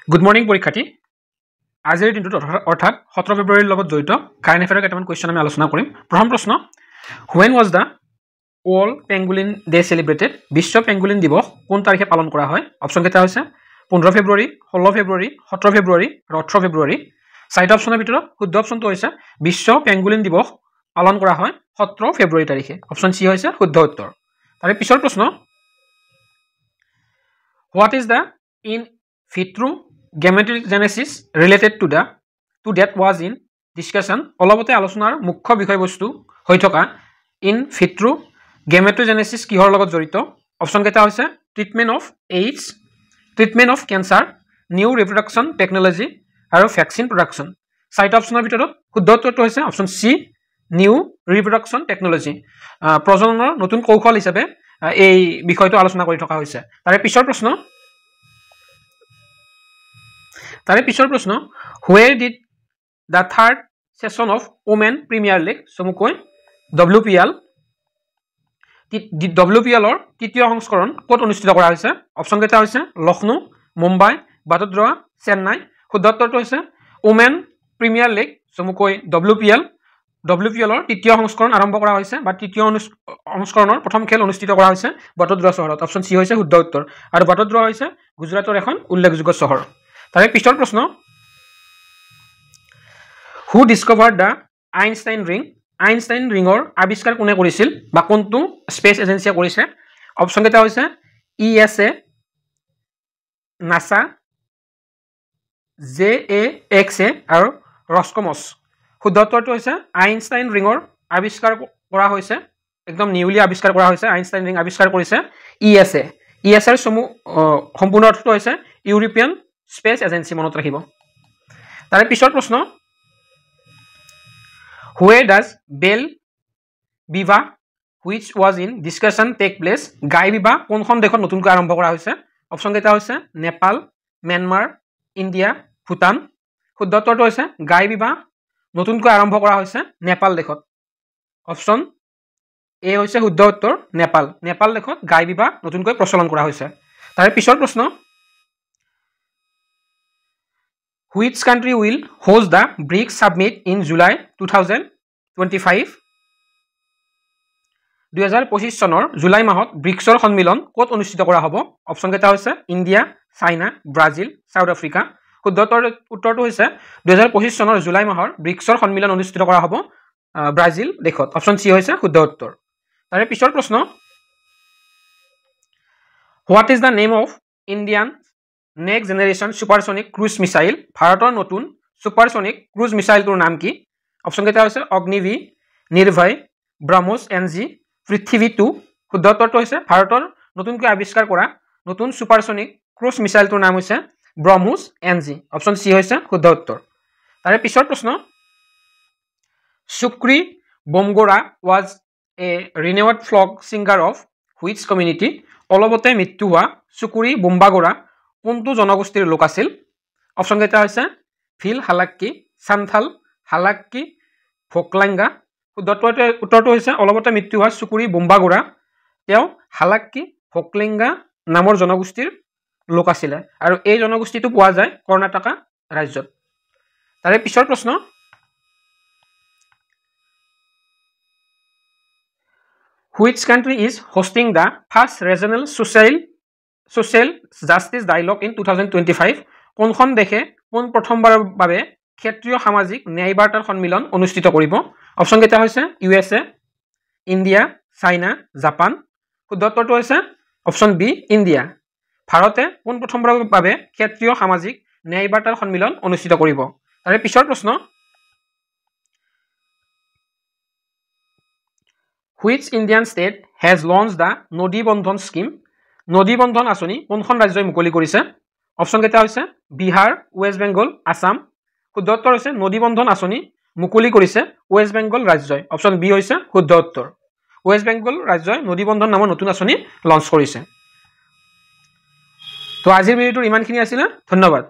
Good morning পৰীক্ষাৰ্থী আজিৰ দিনটোত অৰ্থাৎ 17 ফেব্ৰুৱাৰীৰ লগত জড়িত কাৰেণ্ট এফেয়াৰৰ কেইটামান কুৱেশ্যন আমি আলোচনা কৰিম প্ৰথম প্ৰশ্ন when was the world pangolin day celebrated বিশ্ব পেংগুলিন দিৱস কোন তাৰিখে পালন কৰা হয় অপশ্যন কেইটা হৈছে 15 ফেব্ৰুৱাৰী 16 ফেব্ৰুৱাৰী 17 ফেব্ৰুৱাৰী আৰু 18 ফেব্ৰুৱাৰী চাৰিটা অপশ্যনৰ ভিতৰত শুদ্ধ অপশ্যনটো হৈছে বিশ্ব পেংগুলিন দিৱস পালন কৰা হয় 17 ফেব্ৰুৱাৰী তাৰিখে অপশ্যন চি হৈছে শুদ্ধ উত্তৰ তাৰে পিছৰ প্ৰশ্ন what is the in vitro gametogenesis related to that was in discussion অলপতে আলোচনাৰ মুখ্য বিষয়বস্তু হৈ থকা in vitro gametogenesis কিহৰ লগত জড়িত অপশ্যন কেইটা হৈছে treatment of AIDS treatment of cancer new reproduction technology আৰু ভ্যাকচিন প্ৰডাকচন চাৰিটা অপশ্যনৰ ভিতৰত শুদ্ধ উত্তৰটো হৈছে অপশ্যন সি নিউ ৰিপ্ৰডাকচন টেকনলজি প্ৰজননৰ নতুন কৌশল হিচাপে এই বিষয়টো আলোচনা কৰি থকা হৈছে তাৰে পিছৰ প্ৰশ্ন তাৰে পিছৰ প্ৰশ্ন where did the third session of women premier league সমুকৈ WPL ৰ তৃতীয় সংস্কৰণ ক'ত অনুষ্ঠিত কৰা হৈছে অপশ্যন কেইটা হৈছে লখনৌ মুম্বাই বাটদ্ৰৱা চেন্নাই শুদ্ধ উত্তৰটো হৈছে women premier league সমুকৈ WPL ৰ তৃতীয় সংস্কৰণ আৰম্ভ কৰা হৈছে বা তৃতীয় সংস্কৰণৰ প্ৰথম খেল অনুষ্ঠিত কৰা হৈছে বাটদ্ৰৱা চহৰত অপশ্যন সি হৈছে শুদ্ধ উত্তৰ আৰু বাটদ্ৰৱা হৈছে গুজৰাটৰ এখন উল্লেখযোগ্য চহৰ তাৰে পিছৰ প্ৰশ্ন হু ডিসকভাৰ্ড দ্য আইনষ্টাইন ৰিঙৰ আৱিষ্কাৰ কোনে কৰিছিল বা কোনটো স্পেচ এজেন্সিয়ে কৰিছে অপশ্যন কেইটা হৈছে ইএছএ নাসা জেএএক্সএ আৰু ৰছকমছ শুদ্ধ উত্তৰটো হৈছে আইনষ্টাইন ৰিঙৰ আৱিষ্কাৰ কৰা হৈছে একদম নিউলি আৱিষ্কাৰ কৰা হৈছে আইনষ্টাইন ৰিং আৱিষ্কাৰ কৰিছে ইএছএ ইএছএৰ সম্পূৰ্ণ অৰ্থটো হৈছে ইউৰোপিয়ান স্পেচ এজেন্সি মনত ৰাখিব তাৰে পিছৰ প্ৰশ্ন where does বেল বিবাহ which was in discussion take place গাই বিবাহ কোনখন দেশত নতুনকৈ আৰম্ভ কৰা হৈছে অপশ্যন কেইটা হৈছে নেপাল म्यांमार ইণ্ডিয়া ভূটান শুদ্ধ উত্তৰটো হৈছে গাই বিবাহ নতুনকৈ আৰম্ভ কৰা হৈছে নেপাল দেশত অপশ্যন এ হৈছে শুদ্ধ উত্তৰ নেপাল দেশত গাই বিবাহ নতুনকৈ প্ৰচলন কৰা হৈছে তাৰে পিছৰ প্ৰশ্ন Which country will host the BRICS summit in July 2025? 2025 চনৰ জুলাই মাহত ব্ৰিক্সৰ সন্মিলন ক'ত অনুষ্ঠিত কৰা হ'ব অপশ্যন কেইটা হৈছে India China Brazil south Africa শুদ্ধ উত্তৰটো হৈছে 2025 চনৰ জুলাই মাহৰ ব্ৰিক্সৰ সন্মিলন অনুষ্ঠিত কৰা হ'ব ব্ৰাজিল দেশত অপশ্যন সি হৈছে শুদ্ধ উত্তৰ তাৰে পিছৰ প্ৰশ্ন What is the name of Indian next generation supersonic cruise missile ভাৰতৰ নতুন সুপাৰসনিক ক্ৰুজ মিসাইলটোৰ নাম কি অপশ্যন কেইটা হৈছে অগ্নিভি নিৰ্ভয় ব্ৰহ্মোছ এনজি পৃথিৱী 2 শুদ্ধ উত্তৰটো হৈছে ভাৰতৰ নতুনকৈ আৱিষ্কাৰ কৰা নতুন সুপাৰসনিক ক্ৰুজ মিসাইলটোৰ নাম হৈছে ব্ৰহ্মোছ এনজি অপশ্যন সি হৈছে শুদ্ধ উত্তৰ তাৰে পিছৰ প্ৰশ্ন সুক্ৰী বমগোৰা was a renowned folk singer of which community অলপতে মৃত্যু হোৱা সুকুৰি বুম্বাগোৰা কোনটো জনগোষ্ঠীৰ লোক আছিল অপশ্যন কেইটা হৈছে ফিল হালাক্কি সান্থাল হালাক্কি ভোকলাঙ্গা উত্তৰটো হৈছে অলপতে মৃত্যু হোৱা সুকুৰি বুম্বাগোৰা তেওঁ হালাক্কি ভোকলাঙ্গা নামৰ জনগোষ্ঠীৰ লোক আছিল আৰু এই জনগোষ্ঠীটো পোৱা যায় কৰ্ণাটকা ৰাজ্যত তাৰে পিছৰ প্ৰশ্ন Which country is hosting the first regional social justice dialogue in 2025 কোনখন দেশে কোন প্ৰথমবাৰৰ বাবে ক্ষেত্ৰীয় সামাজিক ন্যায় বাৰ্তাৰ সন্মিলন অনুষ্ঠিত কৰিব অপশ্যন কেইটা হৈছে ইউএছএ ইণ্ডিয়া চাইনা জাপান শুদ্ধ উত্তৰটো হৈছে অপশ্যন বি ইণ্ডিয়া ভাৰতে কোন প্ৰথমবাৰৰ বাবে ক্ষেত্ৰীয় সামাজিক ন্যায় বাৰ্তাৰ সন্মিলন অনুষ্ঠিত কৰিব তাৰে পিছৰ প্ৰশ্ন Which Indian state has launched the Nodi Bandhan scheme নদী বন্ধন আঁচনি কোনখন ৰাজ্যই মুকলি কৰিছে অপশ্যন কেইটা হৈছে বিহাৰ ৱেষ্ট বেংগল আসাম শুদ্ধ উত্তৰ হৈছে নদী বন্ধন আঁচনি মুকলি কৰিছে ৱেষ্ট বেংগল ৰাজ্যই অপশ্যন বি হৈছে শুদ্ধ উত্তৰ ৱেষ্ট বেংগল ৰাজ্যই নদী বন্ধন নামৰ নতুন আঁচনি লঞ্চ কৰিছে তো আজিৰ ভিডিঅ'টোৰ ইমানখিনি আছিল ধন্যবাদ